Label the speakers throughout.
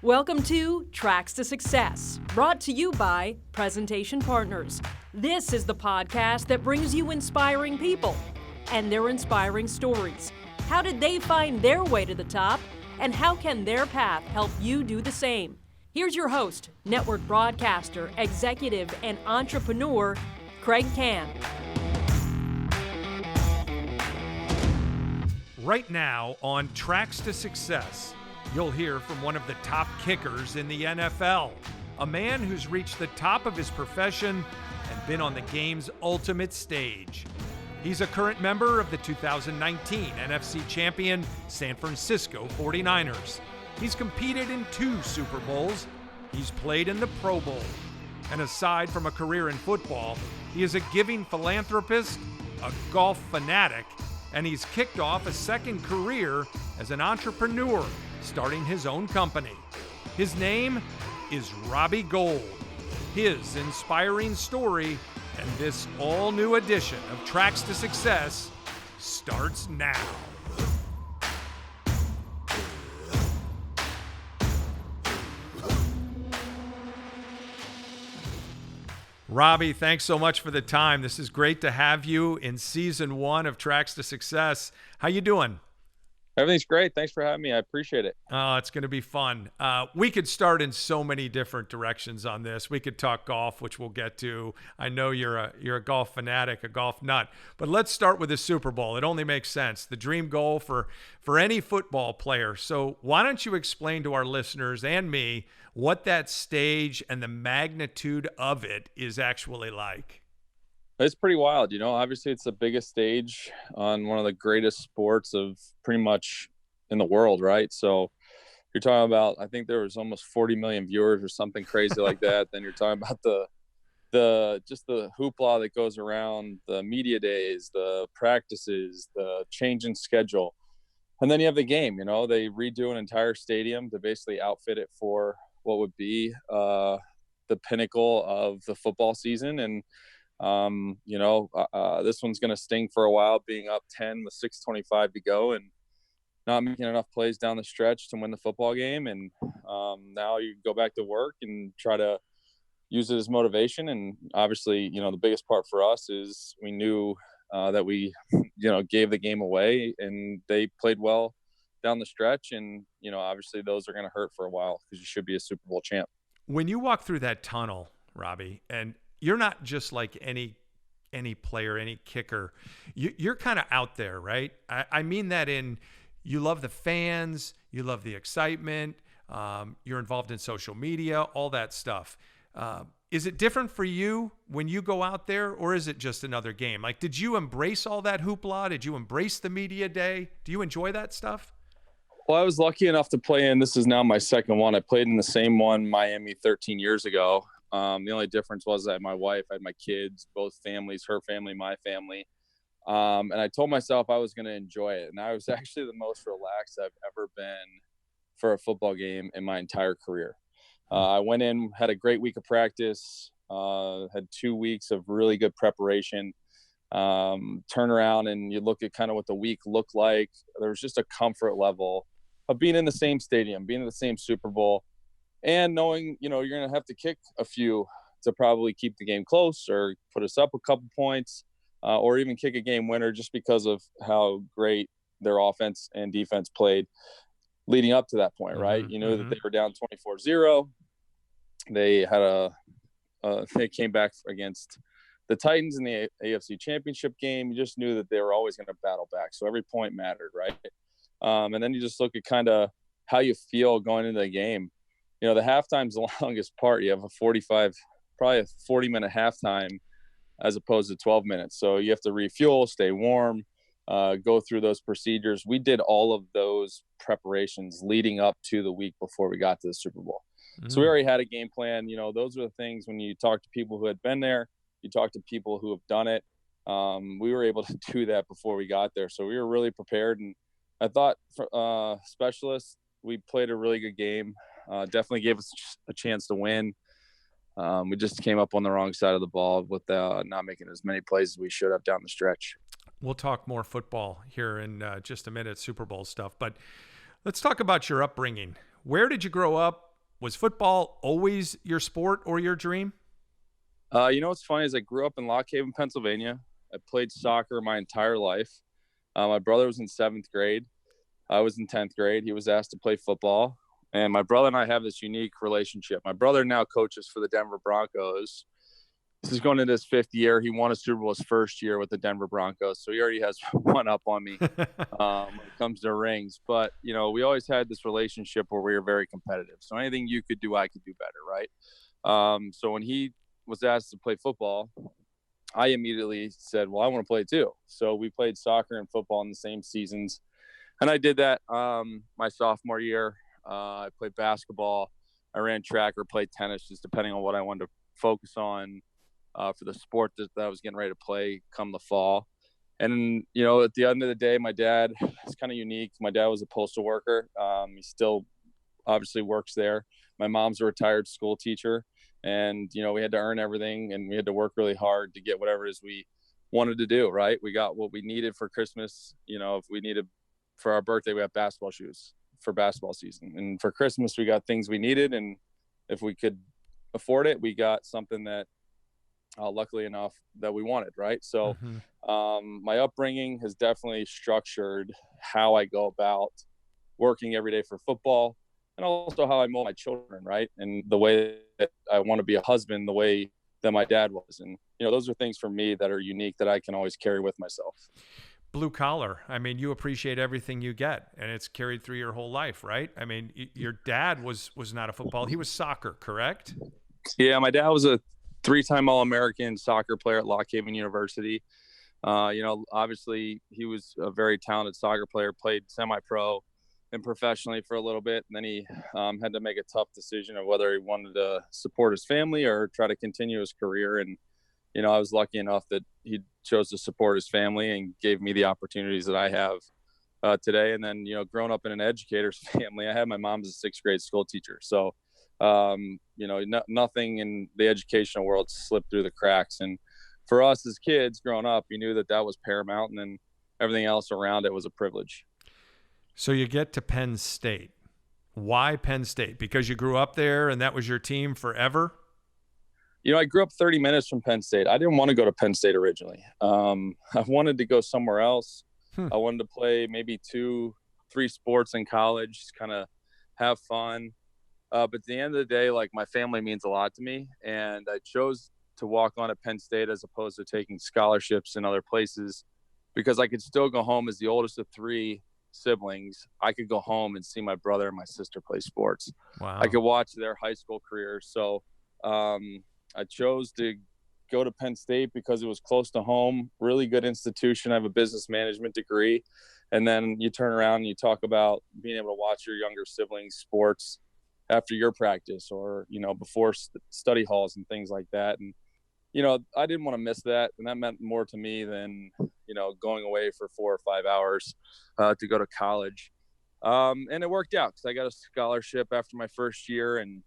Speaker 1: Welcome to Tracks to Success, brought to you by Presentation Partners. This is the podcast that brings you inspiring people and their inspiring stories. How did they find their way to the top, and how can their path help you do the same? Here's your host, network broadcaster, executive, and entrepreneur, Kraig Kann.
Speaker 2: Right now on Tracks to Success, you'll hear from one of the top kickers in the NFL, a man who's reached the top of his profession and been on the game's ultimate stage. He's a current member of the 2019 NFC Champion San Francisco 49ers. He's competed in 2 Super Bowls. He's played in the Pro Bowl. And aside from a career in football, he is a giving philanthropist, a golf fanatic, and he's kicked off a second career as an entrepreneur, starting his own company. His name is Robbie Gould. His inspiring story and this all-new edition of Tracks to Success starts now. Robbie, thanks so much for the time. This is great to have you in season 1 of Tracks to Success. How you doing?
Speaker 3: Everything's great. Thanks for having me. I appreciate it.
Speaker 2: Oh, it's going to be fun. We could start in so many different directions on this. We could talk golf, which we'll get to. I know you're a golf fanatic, a golf nut. But let's start with the Super Bowl. It only makes sense. The dream goal for any football player. So why don't you explain to our listeners and me what that stage and the magnitude of it is actually like?
Speaker 3: It's pretty wild. You know, obviously it's the biggest stage on one of the greatest sports of pretty much in the world, right? So you're talking about, I think there was almost 40 million viewers or something crazy like that. Then you're talking about the hoopla that goes around, the media days, the practices, the change in schedule. And then you have the game. You know, they redo an entire stadium to basically outfit it for what would be the pinnacle of the football season. And this one's going to sting for a while, being up 10 with 6:25 to go and not making enough plays down the stretch to win the football game. And now you go back to work and try to use it as motivation. And obviously, you know, the biggest part for us is we knew that we, gave the game away, and they played well down the stretch. And, obviously those are going to hurt for a while because you should be a Super Bowl champ.
Speaker 2: When you walk through that tunnel, Robbie, and you're not just like any player, any kicker. You're kind of out there, right? I mean that in you love the fans, you love the excitement, you're involved in social media, all that stuff. Is it different for you when you go out there, or is it just another game? Like, did you embrace all that hoopla? Did you embrace the media day? Do you enjoy that stuff?
Speaker 3: Well, I was lucky enough to play in, this is now my second one. I played in the same one, Miami, 13 years ago. The only difference was that my wife, I had my kids, both families, her family, my family. And I told myself I was going to enjoy it. And I was actually the most relaxed I've ever been for a football game in my entire career. I went in, had a great week of practice, had 2 weeks of really good preparation. Turn around and you look at kind of what the week looked like. There was just a comfort level of being in the same stadium, being in the same Super Bowl. And knowing, you're going to have to kick a few to probably keep the game close or put us up a couple points, or even kick a game winner just because of how great their offense and defense played leading up to that point, right? You know that they were down 24-0. They had they came back against the Titans in the AFC Championship game. You just knew that they were always going to battle back. So every point mattered, right? And then you just look at kind of how you feel going into the game. The halftime's the longest part. You have probably a 40-minute halftime as opposed to 12 minutes. So you have to refuel, stay warm, go through those procedures. We did all of those preparations leading up to the week before we got to the Super Bowl. So we already had a game plan. Those are the things when you talk to people who had been there, you talk to people who have done it. We were able to do that before we got there. So we were really prepared. And I thought specialists, we played a really good game. Definitely gave us a chance to win. We just came up on the wrong side of the ball with not making as many plays as we should have down the stretch.
Speaker 2: We'll talk more football here in just a minute, Super Bowl stuff. But let's talk about your upbringing. Where did you grow up? Was football always your sport or your dream?
Speaker 3: What's funny is I grew up in Lock Haven, Pennsylvania. I played soccer my entire life. My brother was in 7th grade. I was in 10th grade. He was asked to play football. And my brother and I have this unique relationship. My brother now coaches for the Denver Broncos. This is going into his 5th year. He won a Super Bowl his first year with the Denver Broncos. So he already has one up on me when it comes to rings. But, we always had this relationship where we were very competitive. So anything you could do, I could do better, right? So when he was asked to play football, I immediately said, well, I want to play too. So we played soccer and football in the same seasons. And I did that my sophomore year. I played basketball. I ran track or played tennis, just depending on what I wanted to focus on for the sport that I was getting ready to play come the fall. And, at the end of the day, my dad is kind of unique. My dad was a postal worker. He still obviously works there. My mom's a retired school teacher. And, we had to earn everything and we had to work really hard to get whatever it is we wanted to do, right? We got what we needed for Christmas. If we needed for our birthday, we got basketball shoes for basketball season. And for Christmas, we got things we needed. And if we could afford it, we got something that luckily enough that we wanted, right? So my upbringing has definitely structured how I go about working every day for football, and also how I mold my children, right? And the way that I want to be a husband, the way that my dad was. And, those are things for me that are unique that I can always carry with myself.
Speaker 2: Blue collar. I mean, you appreciate everything you get, and it's carried through your whole life, right? I mean, your dad was not a football. He was soccer, correct?
Speaker 3: Yeah, my dad was a 3-time All-American soccer player at Lock Haven University. Obviously he was a very talented soccer player, played semi-pro and professionally for a little bit. And then he had to make a tough decision of whether he wanted to support his family or try to continue his career. And, I was lucky enough that he chose to support his family and gave me the opportunities that I have today. And then, growing up in an educator's family, I had my mom as a 6th grade school teacher. So, nothing in the educational world slipped through the cracks. And for us as kids growing up, you knew that was paramount, and then everything else around it was a privilege.
Speaker 2: So you get to Penn State. Why Penn State? Because you grew up there and that was your team forever?
Speaker 3: I grew up 30 minutes from Penn State. I didn't want to go to Penn State originally. I wanted to go somewhere else. I wanted to play maybe 2-3 sports in college, just kind of have fun. But at the end of the day, my family means a lot to me. And I chose to walk on at Penn State as opposed to taking scholarships in other places, because I could still go home as the oldest of 3 siblings. I could go home and see my brother and my sister play sports.
Speaker 2: Wow.
Speaker 3: I could watch their high school careers. So I chose to go to Penn State because it was close to home, really good institution. I have a business management degree. And then you turn around and you talk about being able to watch your younger siblings sports after your practice or, before study halls and things like that. And, I didn't want to miss that. And that meant more to me than, going away for 4 or 5 hours to go to college. And it worked out because I got a scholarship after my first year. And,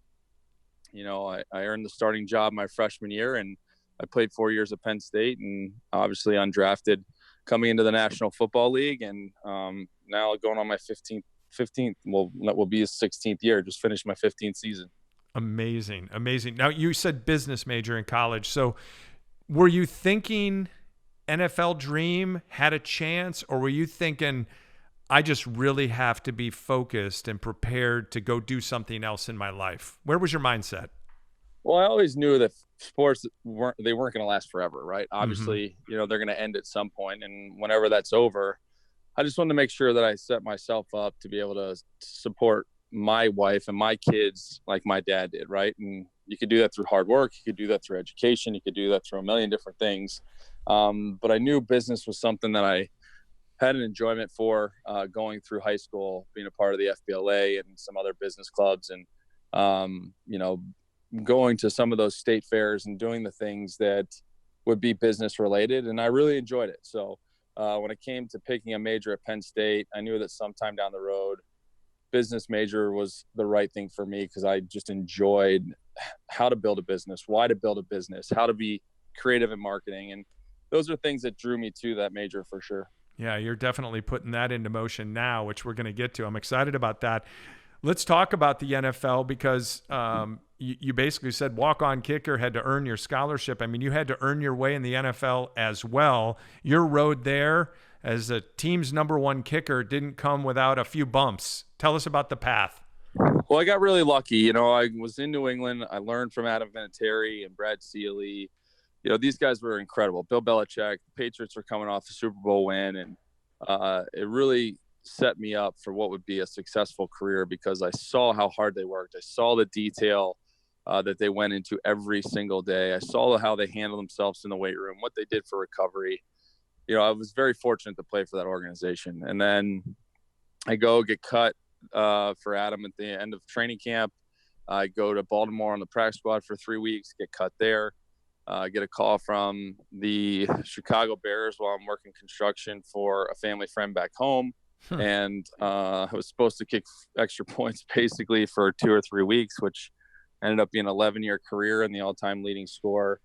Speaker 3: I earned the starting job my freshman year, and I played 4 years at Penn State, and obviously undrafted coming into the National Football League. And now going on my 15th, well, that will be his 16th year. Just finished my 15th season.
Speaker 2: Amazing. Now, you said business major in college. So were you thinking NFL dream had a chance, or were you thinking, I just really have to be focused and prepared to go do something else in my life? Where was your mindset?
Speaker 3: Well, I always knew that sports weren't going to last forever, right? Obviously, they're going to end at some point, and whenever that's over, I just wanted to make sure that I set myself up to be able to support my wife and my kids like my dad did, right? And you could do that through hard work. You could do that through education. You could do that through a million different things. But I knew business was something that I had an enjoyment for going through high school, being a part of the FBLA and some other business clubs, and, going to some of those state fairs and doing the things that would be business related. And I really enjoyed it. So when it came to picking a major at Penn State, I knew that sometime down the road, business major was the right thing for me, because I just enjoyed how to build a business, why to build a business, how to be creative in marketing. And those are things that drew me to that major for sure.
Speaker 2: Yeah, you're definitely putting that into motion now, which we're going to get to. I'm excited about that. Let's talk about the NFL because you basically said walk-on kicker had to earn your scholarship. I mean, you had to earn your way in the NFL as well. Your road there as a team's number one kicker didn't come without a few bumps. Tell us about the path.
Speaker 3: Well, I got really lucky. I was in New England. I learned from Adam Vinatieri and Brad Seeley. These guys were incredible. Bill Belichick, the Patriots were coming off a Super Bowl win, and it really set me up for what would be a successful career because I saw how hard they worked. I saw the detail that they went into every single day. I saw how they handled themselves in the weight room, what they did for recovery. I was very fortunate to play for that organization. And then I go get cut for Adam at the end of training camp. I go to Baltimore on the practice squad for 3 weeks, get cut there. Get a call from the Chicago Bears while I'm working construction for a family friend back home. And I was supposed to kick extra points basically for 2 or 3 weeks, which ended up being an 11-year career and the all-time leading scorer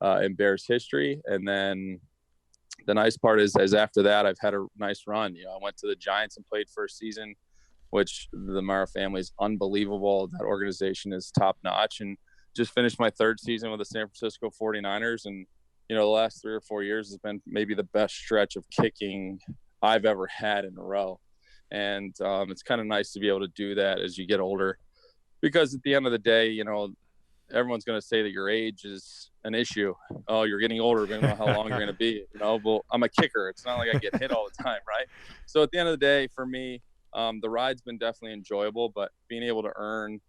Speaker 3: in Bears history. And then the nice part is after that, I've had a nice run. I went to the Giants and played for a season, which the Mara family is unbelievable. That organization is top notch, and just finished my 3rd season with the San Francisco 49ers. And, the last 3 or 4 years has been maybe the best stretch of kicking I've ever had in a row. And it's kind of nice to be able to do that as you get older, because at the end of the day, everyone's going to say that your age is an issue. Oh, you're getting older. We don't know how long you're going to be. Well, I'm a kicker. It's not like I get hit all the time, right? So at the end of the day, for me, the ride's been definitely enjoyable, but being able to earn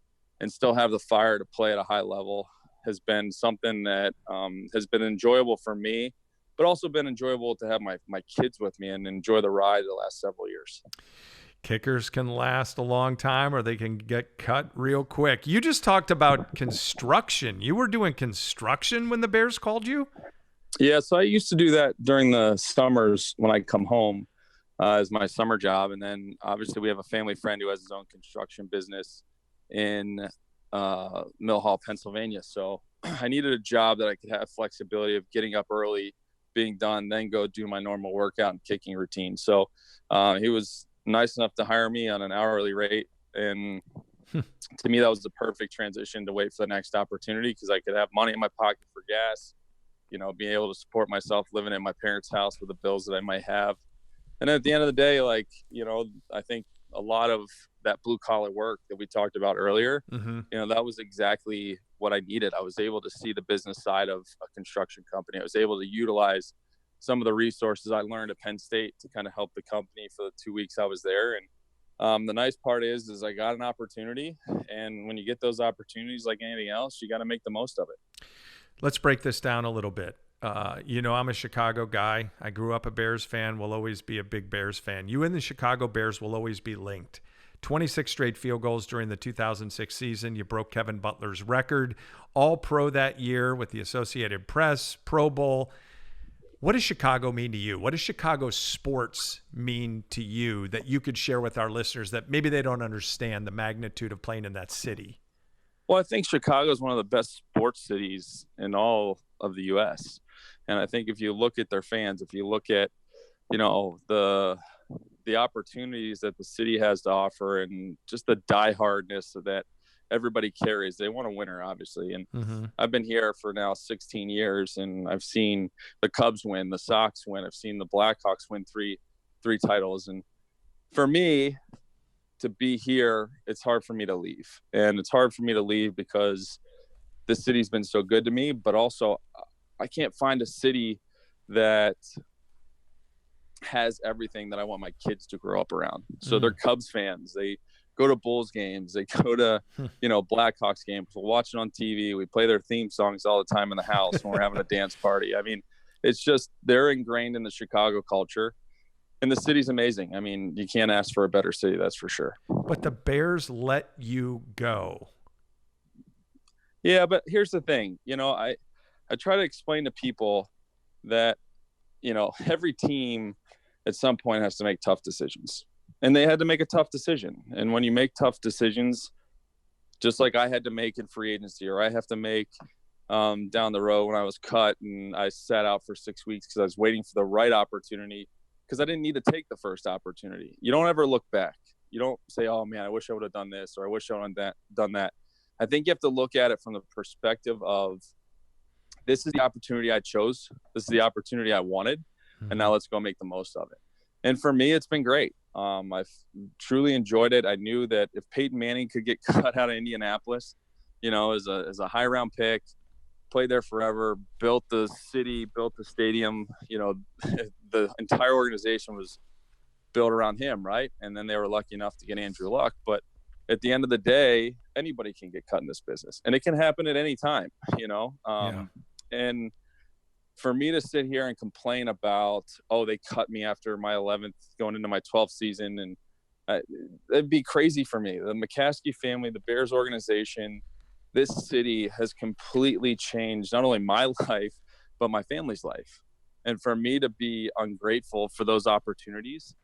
Speaker 3: and still have the fire to play at a high level has been something that has been enjoyable for me, but also been enjoyable to have my kids with me and enjoy the ride the last several years.
Speaker 2: Kickers can last a long time or they can get cut real quick. You just talked about construction. You were doing construction when the Bears called you?
Speaker 3: Yeah, so I used to do that during the summers when I come home as my summer job. And then obviously we have a family friend who has his own construction business in Mill Hall, Pennsylvania. So I needed a job that I could have flexibility of getting up early, being done, then go do my normal workout and kicking routine. So he was nice enough to hire me on an hourly rate. And to me, that was the perfect transition to wait for the next opportunity, because I could have money in my pocket for gas, being able to support myself living in my parents' house with the bills that I might have. And at the end of the day, I think a lot of that blue collar work that we talked about earlier, that was exactly what I needed. I was able to see the business side of a construction company. I was able to utilize some of the resources I learned at Penn State to kind of help the company for the 2 weeks I was there. And the nice part is I got an opportunity. And when you get those opportunities, like anything else, you got to make the most of it.
Speaker 2: Let's break this down a little bit. I'm a Chicago guy. I grew up a Bears fan, will always be a big Bears fan. You and the Chicago Bears will always be linked. 26 straight field goals during the 2006 season. You broke Kevin Butler's record. All pro that year with the Associated Press, Pro Bowl. What does Chicago mean to you? What does Chicago sports mean to you that you could share with our listeners that maybe they don't understand the magnitude of playing in that city?
Speaker 3: Well, I think Chicago is one of the best sports cities in all of the U.S. And I think if you look at their fans, if you look at, the opportunities that the city has to offer and just the diehardness that everybody carries, they want a winner, obviously. And I've been here for now 16 years, and I've seen the Cubs win, the Sox win. I've seen the Blackhawks win three titles. And for me to be here, it's hard for me to leave. And it's hard for me to leave because this city's been so good to me, but also I can't find a city that has everything that I want my kids to grow up around. So they're Cubs fans. They go to Bulls games. They go to, Blackhawks games. We'll watch it on TV. We play their theme songs all the time in the house when we're having a dance party. I mean, it's just, they're ingrained in the Chicago culture, and the city's amazing. I mean, you can't ask for a better city, that's for sure.
Speaker 2: But the Bears let you go.
Speaker 3: Yeah, but here's the thing. I try to explain to people that, every team at some point has to make tough decisions. And they had to make a tough decision. And when you make tough decisions, just like I had to make in free agency, or I have to make down the road when I was cut and I sat out for 6 weeks because I was waiting for the right opportunity, because I didn't need to take the first opportunity. You don't ever look back. You don't say, oh man, I wish I would have done this, or I wish I would have done that. I think you have to look at it from the perspective of, this is the opportunity I chose. This is the opportunity I wanted. And now let's go make the most of it. And for me, it's been great. I've truly enjoyed it. I knew that if Peyton Manning could get cut out of Indianapolis, as a high round pick, played there forever, built the city, built the stadium, the entire organization was built around him, right? And then they were lucky enough to get Andrew Luck. But at the end of the day, anybody can get cut in this business, and it can happen at any time, And for me to sit here and complain about, oh, they cut me after my 11th, going into my 12th season, and it'd be crazy for me. The McCaskey family, the Bears organization, this city has completely changed not only my life, but my family's life. And for me to be ungrateful for those opportunities,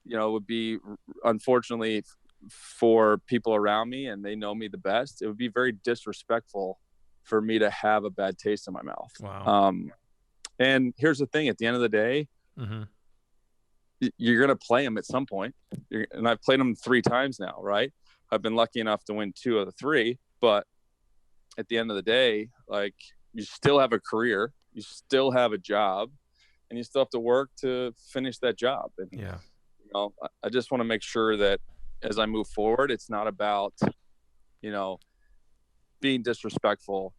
Speaker 3: would be, unfortunately, for people around me, and they know me the best, it would be very disrespectful for me to have a bad taste in my mouth.
Speaker 2: Wow.
Speaker 3: And here's the thing, at the end of the day, you're going to play them at some point. And I've played them 3 times now, right? I've been lucky enough to win 2 of the 3, but at the end of the day, like, you still have a career, you still have a job, and you still have to work to finish that job. And, I just want to make sure that as I move forward, it's not about, being disrespectful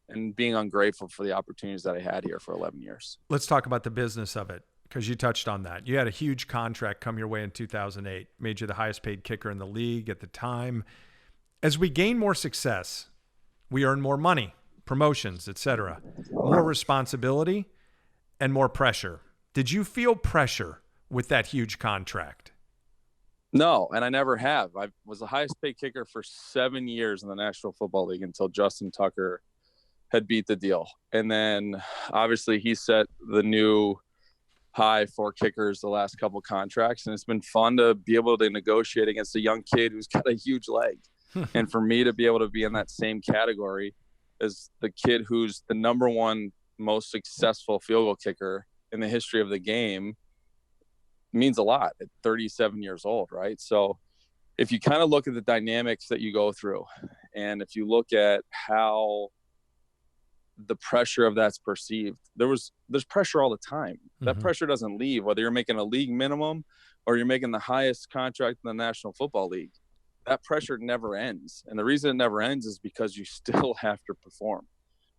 Speaker 3: and being ungrateful for the opportunities that I had here for 11 years.
Speaker 2: Let's talk about the business of it, because you touched on that. You had a huge contract come your way in 2008, made you the highest paid kicker in the league at the time. As we gain more success, we earn more money, promotions, etc., more responsibility, and more pressure. Did you feel pressure with that huge contract?
Speaker 3: No, and I never have. I was the highest paid kicker for 7 years in the National Football League until Justin Tucker had beat the deal. And then obviously he set the new high for kickers the last couple contracts. And it's been fun to be able to negotiate against a young kid who's got a huge leg. And for me to be able to be in that same category as the kid who's the number 1 most successful field goal kicker in the history of the game means a lot at 37 years old, right? So if you kind of look at the dynamics that you go through, and if you look at how the pressure of that's perceived, there's pressure all the time. That pressure doesn't leave, whether you're making a league minimum or you're making the highest contract in the National Football League. That pressure never ends. And the reason it never ends is because you still have to perform.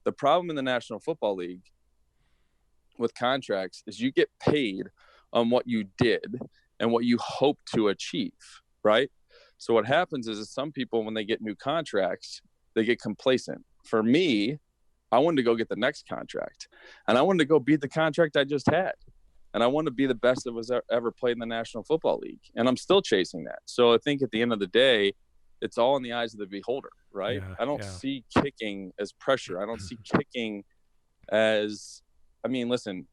Speaker 3: The problem in the National Football League with contracts is you get paid on what you did and what you hope to achieve, right? So what happens is some people, when they get new contracts, they get complacent. For me, I wanted to go get the next contract, and I wanted to go beat the contract I just had. And I wanted to be the best that was ever played in the National Football League. And I'm still chasing that. So I think at the end of the day, it's all in the eyes of the beholder, right?
Speaker 2: Yeah,
Speaker 3: I don't see kicking as pressure. I don't see kicking as, listen,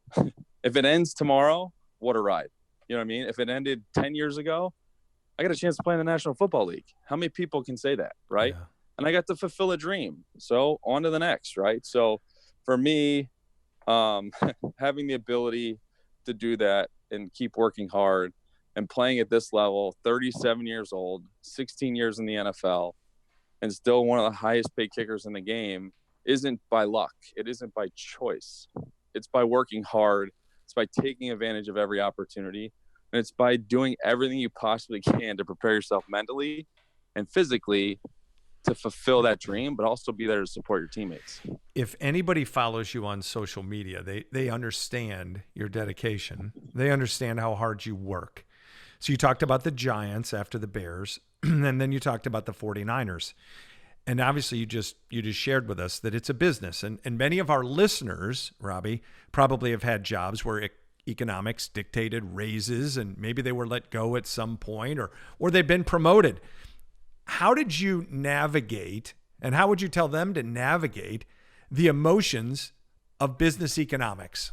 Speaker 3: if it ends tomorrow, what a ride. You know what I mean? If it ended 10 years ago, I got a chance to play in the National Football League. How many people can say that, right? Yeah. And I got to fulfill a dream. So on to the next, right? So for me, having the ability to do that and keep working hard and playing at this level, 37 years old, 16 years in the NFL, and still one of the highest paid kickers in the game, isn't by luck. It isn't by choice. It's by working hard. It's by taking advantage of every opportunity. And it's by doing everything you possibly can to prepare yourself mentally and physically to fulfill that dream, but also be there to support your teammates.
Speaker 2: If anybody follows you on social media, they understand your dedication. They understand how hard you work. So you talked about the Giants after the Bears, and then you talked about the 49ers. And obviously you just shared with us that it's a business. And many of our listeners, Robbie, probably have had jobs where economics dictated raises, and maybe they were let go at some point, or they've been promoted. How did you navigate, and how would you tell them to navigate the emotions of business economics?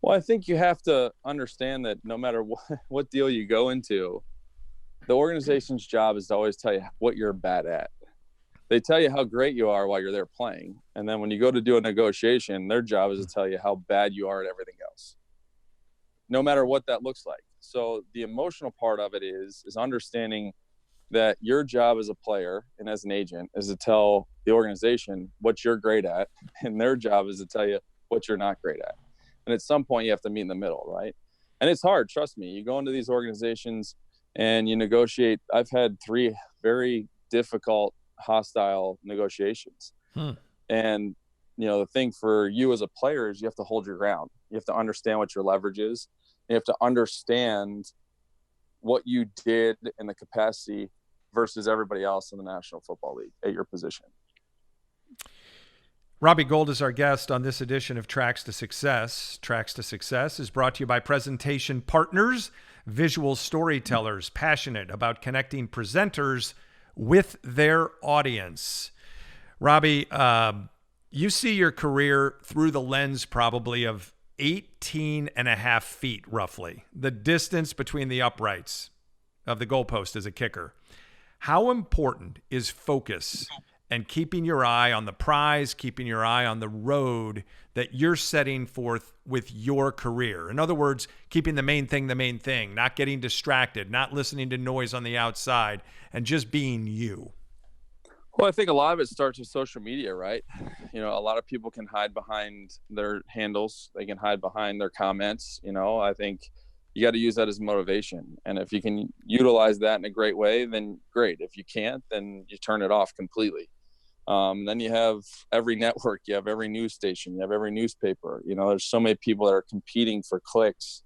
Speaker 3: Well, I think you have to understand that no matter what deal you go into, the organization's job is to always tell you what you're bad at. They tell you how great you are while you're there playing. And then when you go to do a negotiation, their job is to tell you how bad you are at everything else, no matter what that looks like. So the emotional part of it is understanding that your job as a player and as an agent is to tell the organization what you're great at, and their job is to tell you what you're not great at. And at some point you have to meet in the middle, right? And it's hard, trust me. You go into these organizations and you negotiate. I've had 3 very difficult, hostile negotiations. And, the thing for you as a player is you have to hold your ground. You have to understand what your leverage is. You have to understand what you did in the capacity versus everybody else in the National Football League at your position.
Speaker 2: Robbie Gould is our guest on this edition of Tracks to Success. Tracks to Success is brought to you by Presentation Partners, visual storytellers passionate about connecting presenters with their audience. Robbie, you see your career through the lens probably of 18 and a half feet, roughly, the distance between the uprights of the goalpost as a kicker. How important is focus and keeping your eye on the prize, keeping your eye on the road that you're setting forth with your career? In other words, keeping the main thing, not getting distracted, not listening to noise on the outside, and just being you.
Speaker 3: Well, I think a lot of it starts with social media, right? A lot of people can hide behind their handles. They can hide behind their comments. I think you got to use that as motivation. And if you can utilize that in a great way, then great. If you can't, then you turn it off completely. Then you have every network, you have every news station, you have every newspaper. There's so many people that are competing for clicks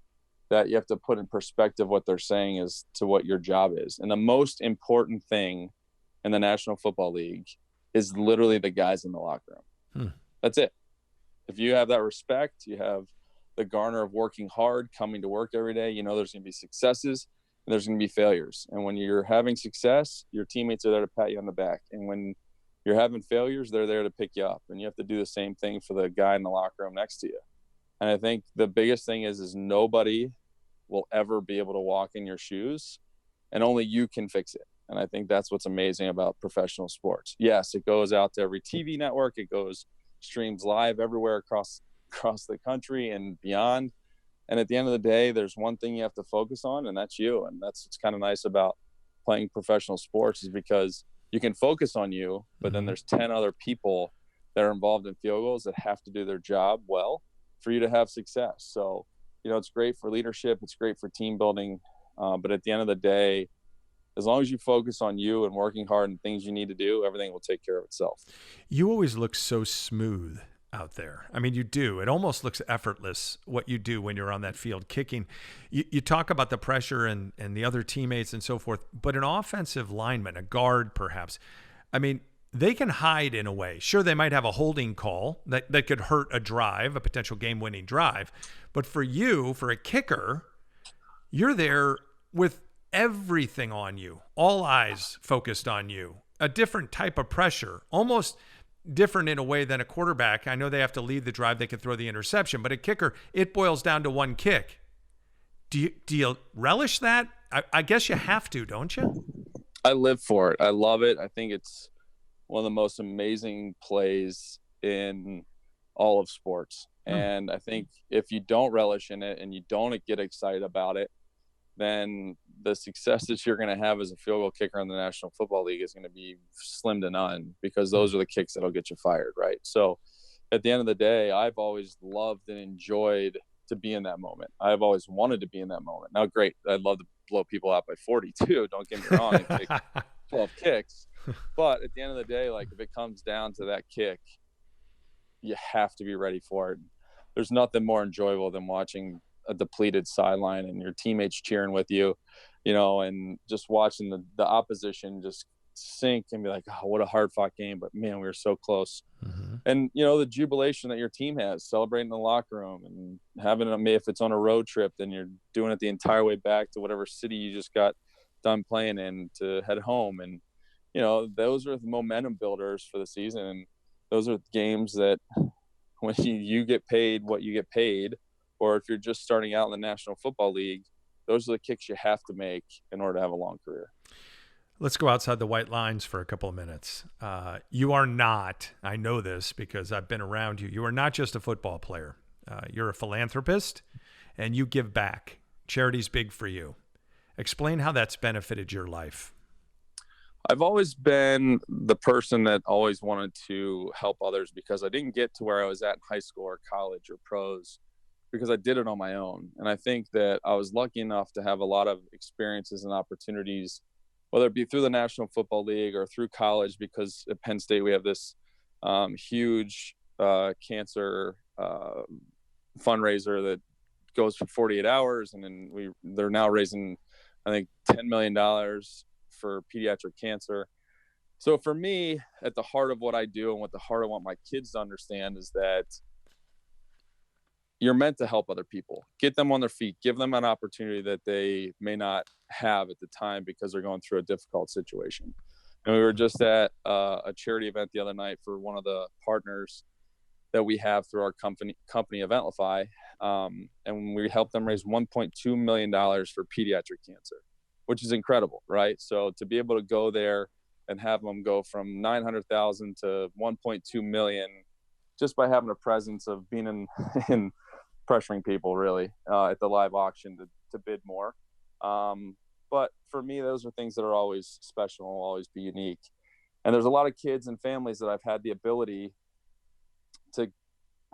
Speaker 3: that you have to put in perspective what they're saying is to what your job is. And the most important thing in the National Football League is literally the guys in the locker room. That's it. If you have that respect, you have the garner of working hard, coming to work every day, there's going to be successes and there's going to be failures. And when you're having success, your teammates are there to pat you on the back. And when you're having failures, they're there to pick you up. And you have to do the same thing for the guy in the locker room next to you. And I think the biggest thing is nobody will ever be able to walk in your shoes, and only you can fix it. And I think that's what's amazing about professional sports. Yes, it goes out to every TV network. It goes streams live everywhere across the country and beyond. And at the end of the day, there's one thing you have to focus on, and that's you. And that's what's kind of nice about playing professional sports, is because you can focus on you, but then there's 10 other people that are involved in field goals that have to do their job well for you to have success. So, it's great for leadership. It's great for team building. But at the end of the day, as long as you focus on you and working hard and things you need to do, everything will take care of itself.
Speaker 2: You always look so smooth out there. I mean, you do. It almost looks effortless what you do when you're on that field kicking. You talk about the pressure and the other teammates and so forth, but an offensive lineman, a guard perhaps, I mean, they can hide in a way. Sure, they might have a holding call that could hurt a drive, a potential game-winning drive. But for you, for a kicker, you're there with everything on you, all eyes focused on you, a different type of pressure, almost different in a way than a quarterback. I know they have to lead the drive, they can throw the interception, but a kicker, it boils down to one kick. Do you relish that? I guess you have to, don't you?
Speaker 3: I live for it. I love it. I think it's one of the most amazing plays in all of sports. And I think if you don't relish in it and you don't get excited about it, then the success that you're going to have as a field goal kicker in the National Football League is going to be slim to none, because those are the kicks that'll get you fired, right? So at the end of the day, I've always loved and enjoyed to be in that moment. I've always wanted to be in that moment. Now, great, I'd love to blow people out by 40 too, don't get me wrong, and take 12 kicks. But at the end of the day, like, if it comes down to that kick, you have to be ready for it. There's nothing more enjoyable than watching a depleted sideline and your teammates cheering with you, and just watching the opposition just sink and be like, oh, what a hard fought game, but man, we were so close. And the jubilation that your team has, celebrating in the locker room and having it, if it's on a road trip, then you're doing it the entire way back to whatever city you just got done playing in to head home. And those are the momentum builders for the season, and those are games that when you get paid what you get paid, or if you're just starting out in the National Football League, those are the kicks you have to make in order to have a long career.
Speaker 2: Let's go outside the white lines for a couple of minutes. You are not, I know this because I've been around you, you are not just a football player. You're a philanthropist, and you give back charity's big for you. Explain how that's benefited your life.
Speaker 3: I've always been the person that always wanted to help others because I didn't get to where I was at in high school or college or pros because I did it on my own. And I think that I was lucky enough to have a lot of experiences and opportunities, whether it be through the National Football League or through college, because at Penn State we have this huge cancer fundraiser that goes for 48 hours. And then they're now raising, I think, $10 million for pediatric cancer. So for me, at the heart of what I do and what the heart I want my kids to understand is that you're meant to help other people, get them on their feet, give them an opportunity that they may not have at the time because they're going through a difficult situation. And we were just at a charity event the other night for one of the partners that we have through our company Ep.5, and we helped them raise $1.2 million for pediatric cancer, which is incredible, right? So to be able to go there and have them go from 900,000 to 1.2 million just by having a presence of being in pressuring people really at the live auction to bid more. But for me, those are things that are always special and will always be unique. And there's a lot of kids and families that I've had the ability to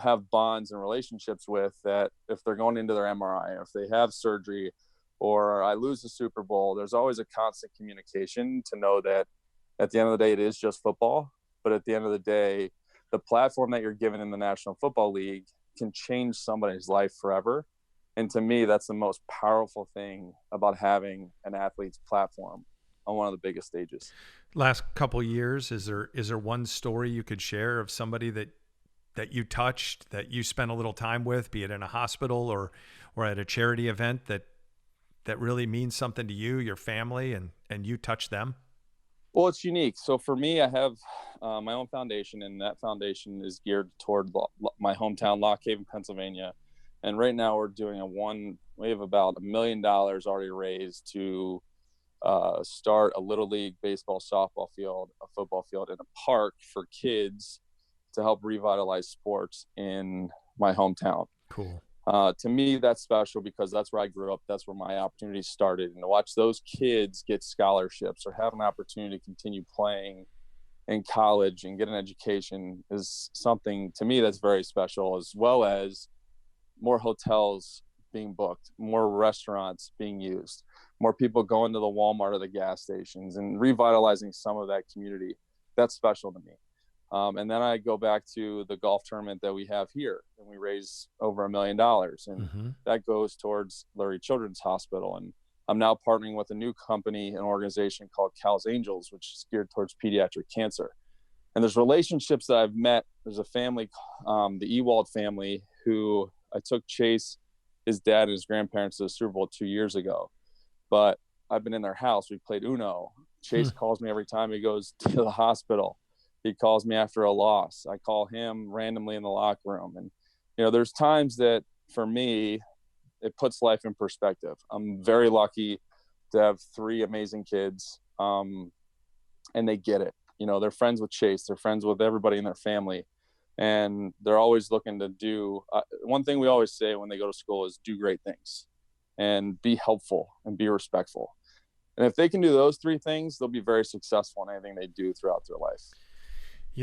Speaker 3: have bonds and relationships with that if they're going into their MRI, or if they have surgery, or I lose the Super Bowl, there's always a constant communication to know that at the end of the day, it is just football. But at the end of the day, the platform that you're given in the National Football League can change somebody's life forever. And to me, that's the most powerful thing about having an athlete's platform on one of the biggest stages.
Speaker 2: Last couple of years, is there one story you could share of somebody that you touched, that you spent a little time with, be it in a hospital or at a charity event that really means something to you, your family, and you touch them?
Speaker 3: Well, it's unique. So for me, I have my own foundation, and that foundation is geared toward my hometown, Lock Haven, Pennsylvania. And right now we have about $1 million already raised to start a little league baseball, softball field, a football field, and a park for kids to help revitalize sports in my hometown.
Speaker 2: Cool.
Speaker 3: To me, that's special because that's where I grew up. That's where my opportunities started. And to watch those kids get scholarships or have an opportunity to continue playing in college and get an education is something to me that's very special, as well as more hotels being booked, more restaurants being used, more people going to the Walmart or the gas stations and revitalizing some of that community. That's special to me. And then I go back to the golf tournament that we have here, and we raise over $1 million, and that goes towards Lurie Children's Hospital. And I'm now partnering with a new company, an organization called Cal's Angels, which is geared towards pediatric cancer. And there's relationships that I've met. There's a family, the Ewald family, who I took Chase, his dad, and his grandparents to the Super Bowl 2 years ago. But I've been in their house. We played Uno. Chase calls me every time he goes to the hospital. He calls me after a loss. I call him randomly in the locker room. And, there's times that for me, it puts life in perspective. I'm very lucky to have 3 amazing kids, and they get it. They're friends with Chase. They're friends with everybody in their family. And they're always looking to do one thing we always say when they go to school is do great things and be helpful and be respectful. And if they can do those 3 things, they'll be very successful in anything they do throughout their life.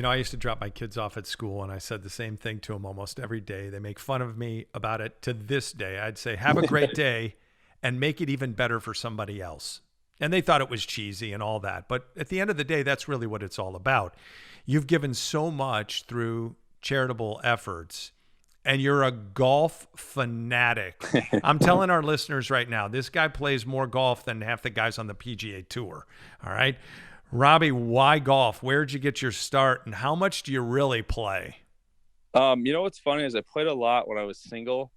Speaker 2: I used to drop my kids off at school, and I said the same thing to them almost every day. They make fun of me about it to this day. I'd say, have a great day and make it even better for somebody else. And they thought it was cheesy and all that. But at the end of the day, that's really what it's all about. You've given so much through charitable efforts, and you're a golf fanatic. I'm telling our listeners right now, this guy plays more golf than half the guys on the PGA Tour. All right. Robbie, why golf? Where'd you get your start, and how much do you really play?
Speaker 3: What's funny is I played a lot when I was single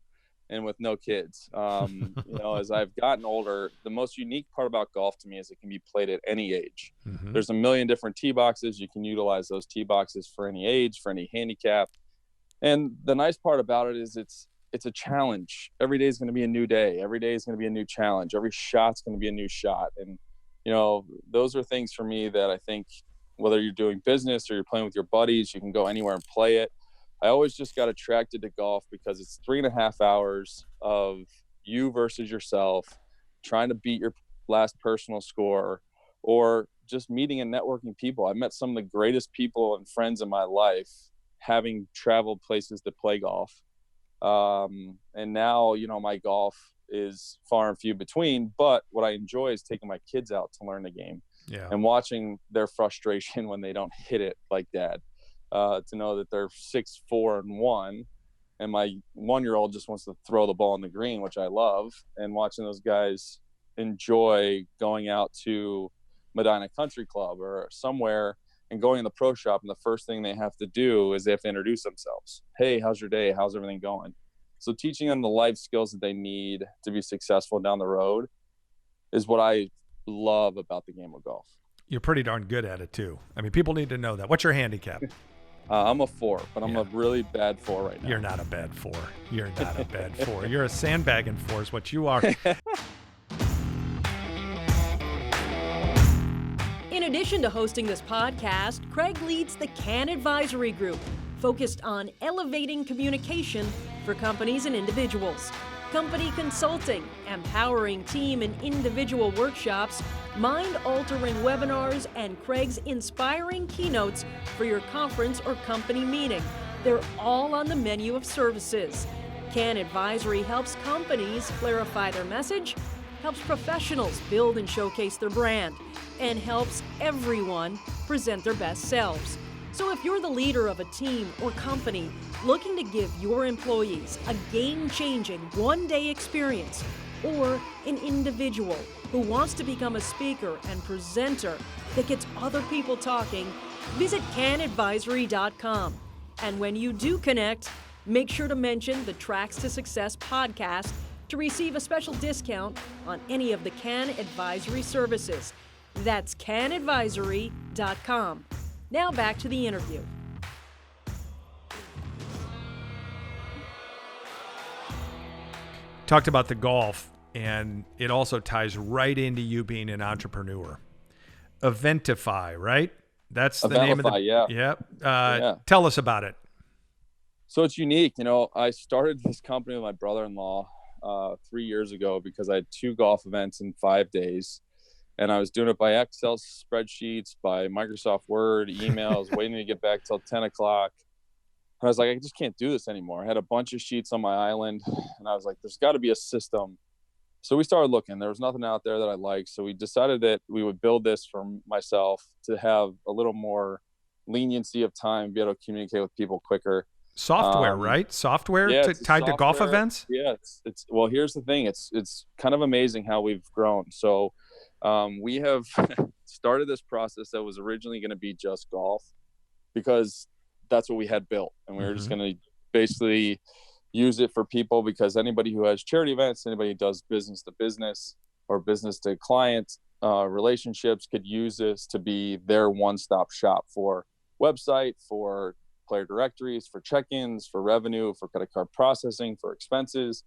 Speaker 3: and with no kids. As I've gotten older, the most unique part about golf to me is it can be played at any age. There's a million different tee boxes. You can utilize those tee boxes for any age, for any handicap. And the nice part about it is it's a challenge. Every day is going to be a new day. Every day is going to be a new challenge. Every shot's going to be a new shot. And those are things for me that I think whether you're doing business or you're playing with your buddies, you can go anywhere and play it. I always just got attracted to golf because it's 3.5 hours of you versus yourself, trying to beat your last personal score, or just meeting and networking people. I met some of the greatest people and friends in my life having traveled places to play golf. And now, my golf is far and few between, but what I enjoy is taking my kids out to learn the game and watching their frustration when they don't hit it like dad, to know that they're 6, 4, and 1. And my 1-year-old just wants to throw the ball in the green, which I love, and watching those guys enjoy going out to Medina Country Club or somewhere and going in the pro shop, and the first thing they have to do is they have to introduce themselves. Hey, how's your day? How's everything going? So teaching them the life skills that they need to be successful down the road is what I love about the game of golf.
Speaker 2: You're pretty darn good at it too. I mean, people need to know that. What's your handicap?
Speaker 3: I'm a 4, but I'm a really bad 4 right now.
Speaker 2: You're not a bad 4. You're not a bad 4. You're a sandbagging 4 is what you are.
Speaker 1: In addition to hosting this podcast, Kraig leads the Kann Advisory Group, focused on elevating communication for companies and individuals. Company consulting, empowering team and individual workshops, mind-altering webinars, and Kraig's inspiring keynotes for your conference or company meeting. They're all on the menu of services. Kann Advisory helps companies clarify their message, helps professionals build and showcase their brand, and helps everyone present their best selves. So if you're the leader of a team or company looking to give your employees a game-changing one-day experience, or an individual who wants to become a speaker and presenter that gets other people talking, visit cannadvisory.com. And when you do connect, make sure to mention the Tracks to Success podcast to receive a special discount on any of the Kann Advisory services. That's cannadvisory.com. Now back to the interview.
Speaker 2: Talked about the golf, and it also ties right into you being an entrepreneur. Ep.5, right? That's the name of the...
Speaker 3: Yeah.
Speaker 2: Tell us about it.
Speaker 3: So it's unique. I started this company with my brother-in-law 3 years ago because I had 2 golf events in 5 days. And I was doing it by Excel spreadsheets, by Microsoft Word, emails, waiting to get back till 10 o'clock. And I was like, I just can't do this anymore. I had a bunch of sheets on my island, and I was like, there's got to be a system. So we started looking. There was nothing out there that I liked. So we decided that we would build this for myself to have a little more leniency of time, be able to communicate with people quicker.
Speaker 2: Software, right? Software tied to golf events?
Speaker 3: Yeah. It's well, here's the thing. It's kind of amazing how we've grown. So we have started this process that was originally going to be just golf, because that's what we had built. And we were just going to basically use it for people, because anybody who has charity events, anybody who does business to business or business to client relationships could use this to be their one-stop shop for website, for player directories, for check-ins, for revenue, for credit card processing, for expenses,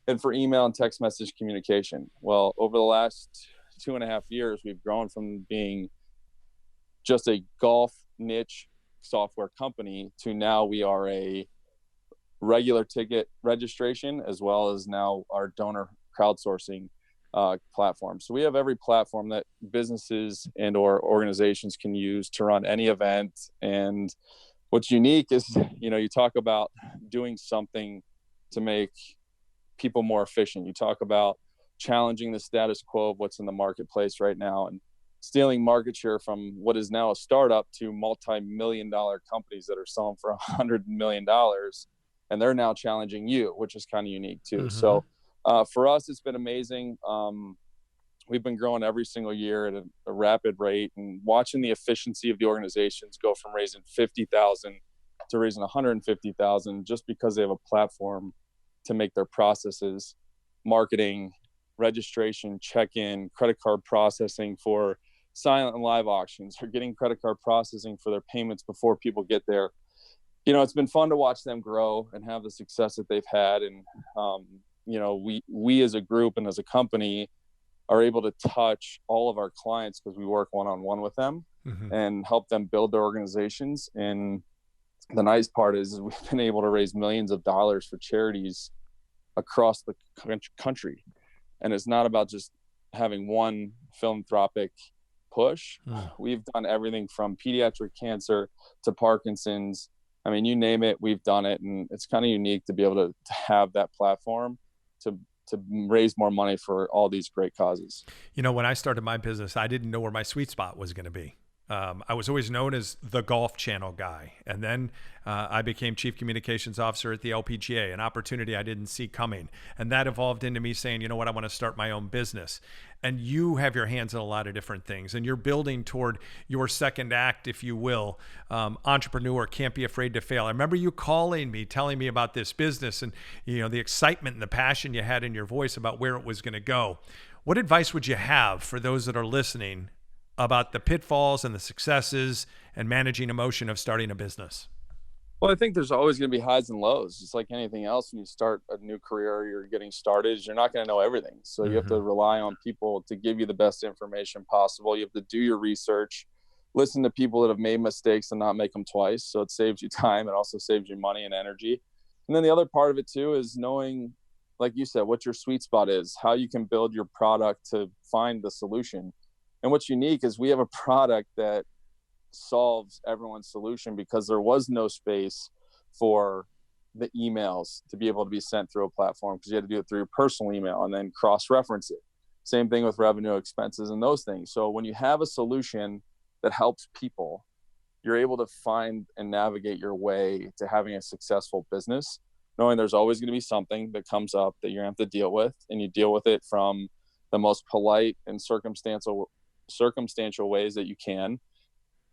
Speaker 3: and for email and text message communication. Well, over the last 2.5 years, we've grown from being just a golf niche software company to now we are a regular ticket registration, as well as now our donor crowdsourcing platform. So we have every platform that businesses and or organizations can use to run any event. And what's unique is, you talk about doing something to make people more efficient. You talk about challenging the status quo of what's in the marketplace right now and stealing market share from what is now a startup to multi-million-dollar companies that are selling for $100 million. And they're now challenging you, which is kind of unique too. So for us, it's been amazing. We've been growing every single year at a rapid rate, and watching the efficiency of the organizations go from raising 50,000 to raising 150,000 just because they have a platform to make their processes, marketing, registration, check-in, credit card processing for silent and live auctions, or getting credit card processing for their payments before people get there. It's been fun to watch them grow and have the success that they've had. And, we as a group and as a company are able to touch all of our clients because we work one-on-one with them and help them build their organizations. And the nice part is we've been able to raise millions of dollars for charities across the country. And it's not about just having one philanthropic push. We've done everything from pediatric cancer to Parkinson's. I mean, you name it, we've done it. And it's kind of unique to be able to have that platform to raise more money for all these great causes.
Speaker 2: You know, when I started my business, I didn't know where my sweet spot was going to be. I was always known as the Golf Channel guy. And then I became Chief Communications Officer at the LPGA, an opportunity I didn't see coming. And that evolved into me saying, you know what, I want to start my own business. And you have your hands in a lot of different things. And you're building toward your second act, if you will. Entrepreneur, can't be afraid to fail. I remember you calling me, telling me about this business and, you know, the excitement and the passion you had in your voice about where it was going to go. What advice would you have for those that are listening about the pitfalls and the successes and managing emotion of starting a business?
Speaker 3: Well, I think there's always going to be highs and lows. Just like anything else, when you start a new career, you're getting started, you're not going to know everything. So you have to rely on people to give you the best information possible. You have to do your research, listen to people that have made mistakes and not make them twice. So it saves you time. It also saves you money and energy. And then the other part of it too is knowing, like you said, what your sweet spot is, how you can build your product to find the solution. And what's unique is we have a product that solves everyone's solution, because there was no space for the emails to be able to be sent through a platform, because you had to do it through your personal email and then cross-reference it. Same thing with revenue, expenses, and those things. So when you have a solution that helps people, you're able to find and navigate your way to having a successful business, knowing there's always going to be something that comes up that you're going to have to deal with, and you deal with it from the most polite and circumstantial ways that you can.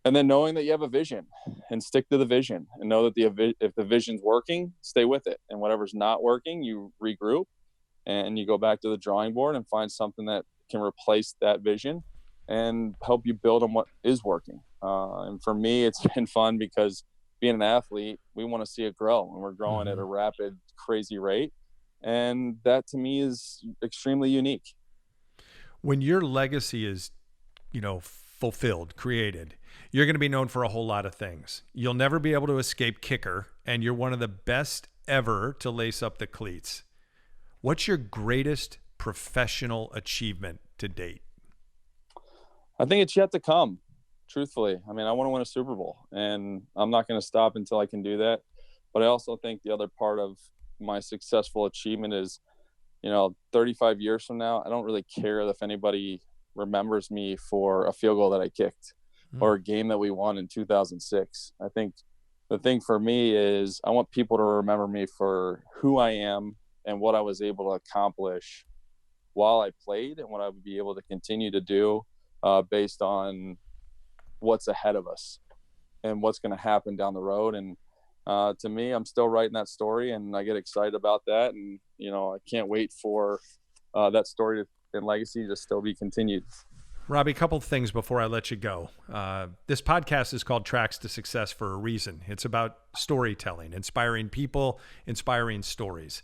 Speaker 3: And then knowing that you have a vision, and stick to the vision, and know that if the vision's working, stay with it. And whatever's not working, you regroup and you go back to the drawing board and find something that can replace that vision and help you build on what is working. And for me, it's been fun, because being an athlete, we want to see it grow, and we're growing at a rapid, crazy rate. And that to me is extremely unique.
Speaker 2: When your legacy is, you know, fulfilled, created, you're going to be known for a whole lot of things. You'll never be able to escape kicker, and you're one of the best ever to lace up the cleats. What's your greatest professional achievement to date?
Speaker 3: I think it's yet to come, truthfully. I mean, I want to win a Super Bowl, and I'm not going to stop until I can do that. But I also think the other part of my successful achievement is, you know, 35 years from now, I don't really care if anybody remembers me for a field goal that I kicked or a game that we won in 2006. I think the thing for me is I want people to remember me for who I am and what I was able to accomplish while I played, and what I would be able to continue to do based on what's ahead of us and what's going to happen down the road. And to me, I'm still writing that story, and I get excited about that. And, you know, I can't wait for that story and legacy to still be continued.
Speaker 2: Robbie, a couple of things before I let you go. This podcast is called Tracks to Success for a reason. It's about storytelling, inspiring people, inspiring stories.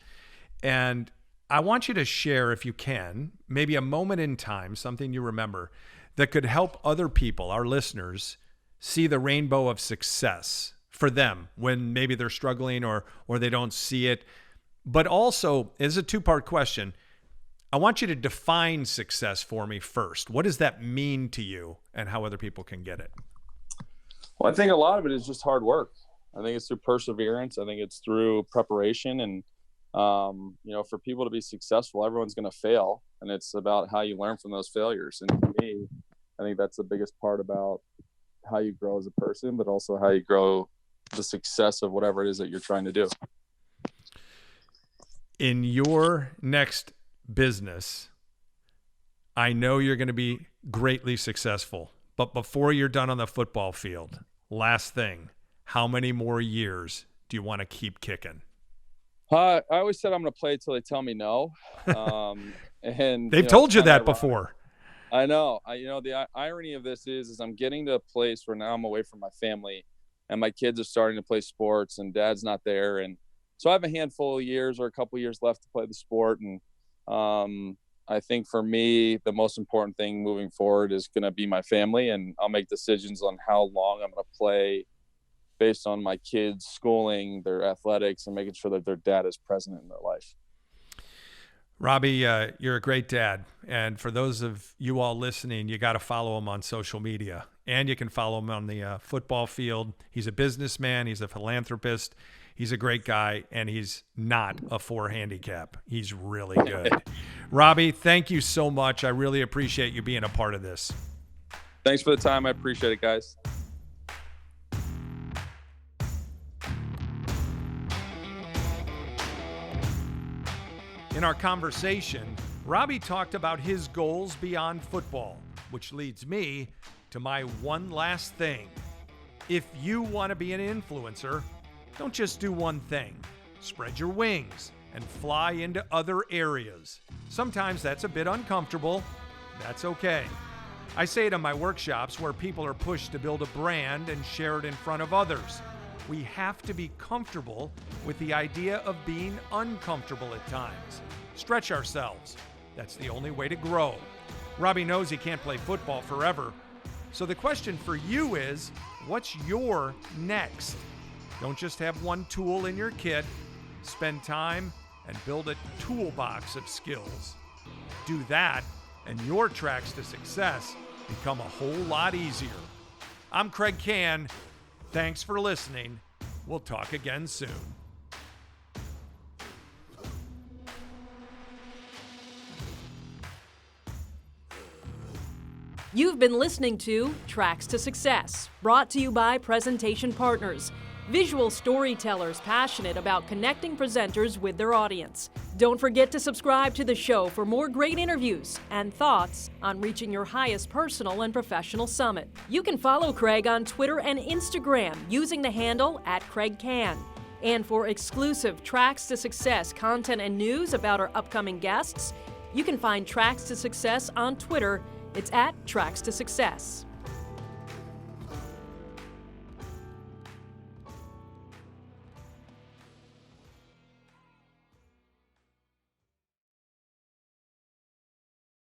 Speaker 2: And I want you to share, if you can, maybe a moment in time, something you remember that could help other people, our listeners, see the rainbow of success for them when maybe they're struggling or they don't see it. But also, it's a two-part question. I want you to define success for me first. What does that mean to you, and how other people can get it?
Speaker 3: Well, I think a lot of it is just hard work. I think it's through perseverance. I think it's through preparation. And, you know, for people to be successful, everyone's going to fail. And it's about how you learn from those failures. And for me, I think that's the biggest part about how you grow as a person, but also how you grow the success of whatever it is that you're trying to do.
Speaker 2: In your next business, I know you're going to be greatly successful, but before you're done on the football field, last thing, how many more years do you want to keep kicking?
Speaker 3: I always said I'm going to play till they tell me no. And
Speaker 2: they've told you that before.
Speaker 3: I know. The irony of this is I'm getting to a place where now I'm away from my family, and my kids are starting to play sports, and dad's not there. And so I have a handful of years or a couple of years left to play the sport. And I think for me, the most important thing moving forward is going to be my family, and I'll make decisions on how long I'm going to play based on my kids' schooling, their athletics, and making sure that their dad is present in their life.
Speaker 2: Robbie, you're a great dad. And for those of you all listening, you got to follow him on social media. And you can follow him on the football field. He's a businessman. He's a philanthropist. He's a great guy. And he's not a 4 handicap. He's really good. Robbie, thank you so much. I really appreciate you being a part of this.
Speaker 3: Thanks for the time. I appreciate it, guys.
Speaker 2: In our conversation, Robbie talked about his goals beyond football, which leads me to my one last thing. If you want to be an influencer, don't just do one thing. Spread your wings and fly into other areas. Sometimes that's a bit uncomfortable. That's okay. I say it in my workshops where people are pushed to build a brand and share it in front of others. We have to be comfortable with the idea of being uncomfortable at times. Stretch ourselves. That's the only way to grow. Robbie knows he can't play football forever. So the question for you is, what's your next? Don't just have one tool in your kit. Spend time and build a toolbox of skills. Do that, and your tracks to success become a whole lot easier. I'm Kraig Kann. Thanks for listening. We'll talk again soon.
Speaker 1: You've been listening to Tracks to Success, brought to you by Presentation Partners, visual storytellers passionate about connecting presenters with their audience. Don't forget to subscribe to the show for more great interviews and thoughts on reaching your highest personal and professional summit. You can follow Kraig on Twitter and Instagram using the handle @Kraig Kann. And for exclusive Tracks to Success content and news about our upcoming guests, you can find Tracks to Success on Twitter. It's @Tracks to Success.